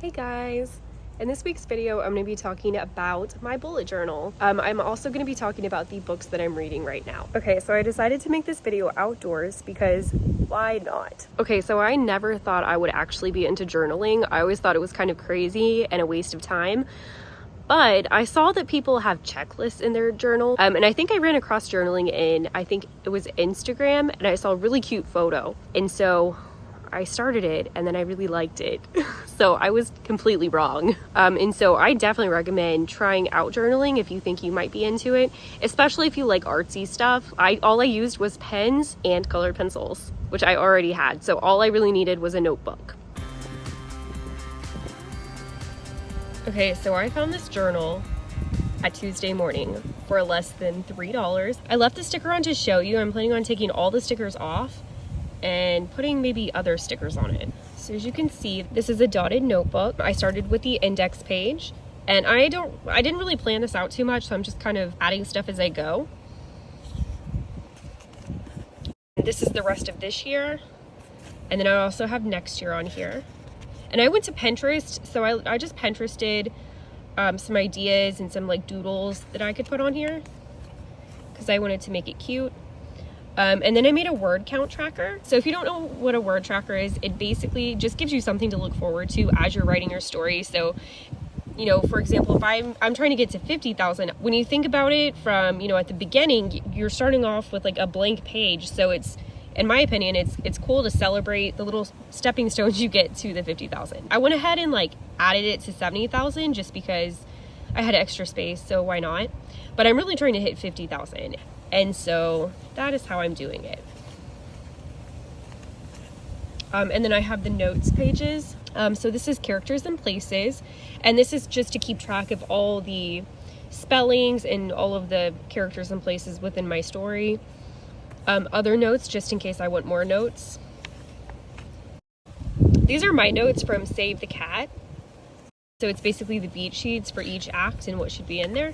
Hey guys! In this week's video, I'm going to be talking about my bullet journal. I'm also going to be talking about the books that I'm reading right now. Okay, so I decided to make this video outdoors because why not? Okay, so I never thought I would actually be into journaling. I always thought it was kind of crazy and a waste of time. But I saw that people have checklists in their journal. And I think I ran across journaling in, I think it was Instagram, and I saw a really cute photo. And so I started it and then I really liked it. So I was completely wrong. And so I definitely recommend trying out journaling if you think you might be into it, especially if you like artsy stuff. All I used was pens and colored pencils, which I already had. So all I really needed was a notebook. Okay, so I found this journal at Tuesday morning for less than $3. I left the sticker on to show you. I'm planning on taking all the stickers off and putting maybe other stickers on it. So as you can see, this is a dotted notebook. I started with the index page, and I didn't really plan this out too much, so I'm just kind of adding stuff as I go. This is the rest of this year, and then I also have next year on here. And I went to Pinterest, so I just Pinterested some ideas and some like doodles that I could put on here because I wanted to make it cute. And then I made a word count tracker. So if you don't know what a word tracker is, it basically just gives you something to look forward to as you're writing your story. So, you know, for example, if I'm trying to get to 50,000, when you think about it from, you know, at the beginning, you're starting off with like a blank page. So it's, in my opinion, it's cool to celebrate the little stepping stones you get to the 50,000. I went ahead and like added it to 70,000 just because I had extra space, so why not? But I'm really trying to hit 50,000. And so that is how I'm doing it. And then I have the notes pages. So this is characters and places. And this is just to keep track of all the spellings and all of the characters and places within my story. Other notes, just in case I want more notes. These are my notes from Save the Cat. So it's basically the beat sheets for each act and what should be in there.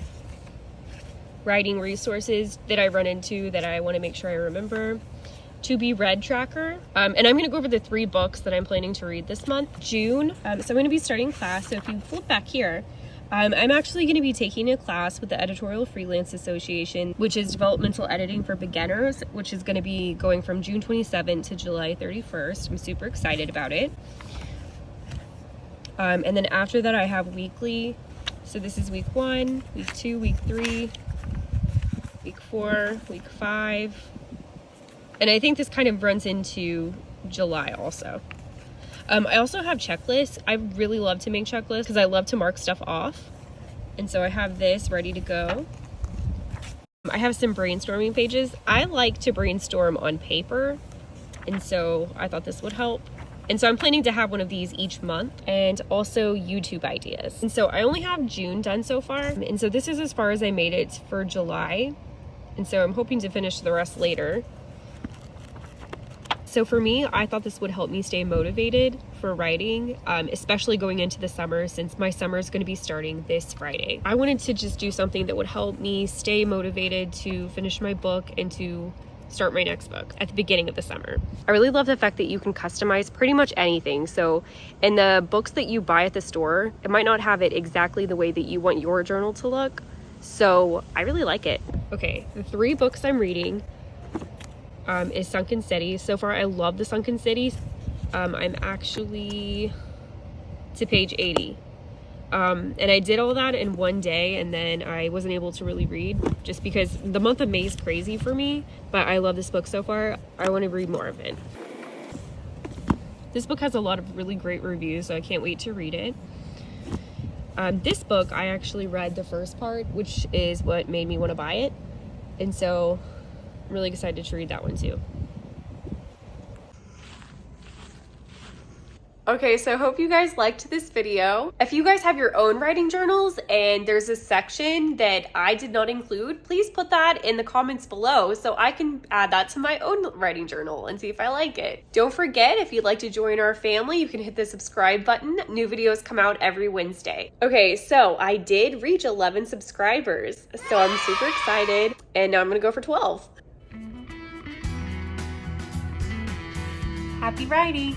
Writing resources that I run into that I want to make sure I remember. To be read tracker. And I'm going to go over the 3 books that I'm planning to read this month. June. So I'm going to be starting class. So if you flip back here, I'm actually going to be taking a class with the Editorial Freelance Association, which is developmental editing for beginners, which is going to be going from June 27th to July 31st. I'm super excited about it. And then after that, I have weekly. So this is week 1, week 2, week 3, week 4, week 5. And I think this kind of runs into July also. I also have checklists. I really love to make checklists because I love to mark stuff off. And so I have this ready to go. I have some brainstorming pages. I like to brainstorm on paper, and so I thought this would help. And so I'm planning to have one of these each month, and also YouTube ideas. And so I only have June done so far. And so this is as far as I made it for July. And so I'm hoping to finish the rest later. So for me, I thought this would help me stay motivated for writing, especially going into the summer, since my summer is going to be starting this Friday. I wanted to just do something that would help me stay motivated to finish my book and to start my next book at the beginning of the summer. I really love the fact that you can customize pretty much anything. So in the books that you buy at the store, it might not have it exactly the way that you want your journal to look. So I really like it. Okay, the 3 books I'm reading is Sunken Cities. So far, I love the Sunken Cities. I'm actually to page 80. And I did all that in one day, and then I wasn't able to really read just because the month of May is crazy for me, but I love this book so far. I want to read more of it. This book has a lot of really great reviews, so I can't wait to read it. This book, I actually read the first part, which is what made me want to buy it. And so I'm really excited to read that one too. Okay, so I hope you guys liked this video. If you guys have your own writing journals and there's a section that I did not include, please put that in the comments below so I can add that to my own writing journal and see if I like it. Don't forget, if you'd like to join our family, you can hit the subscribe button. New videos come out every Wednesday. Okay, so I did reach 11 subscribers, so I'm super excited, and now I'm gonna go for 12. Happy writing!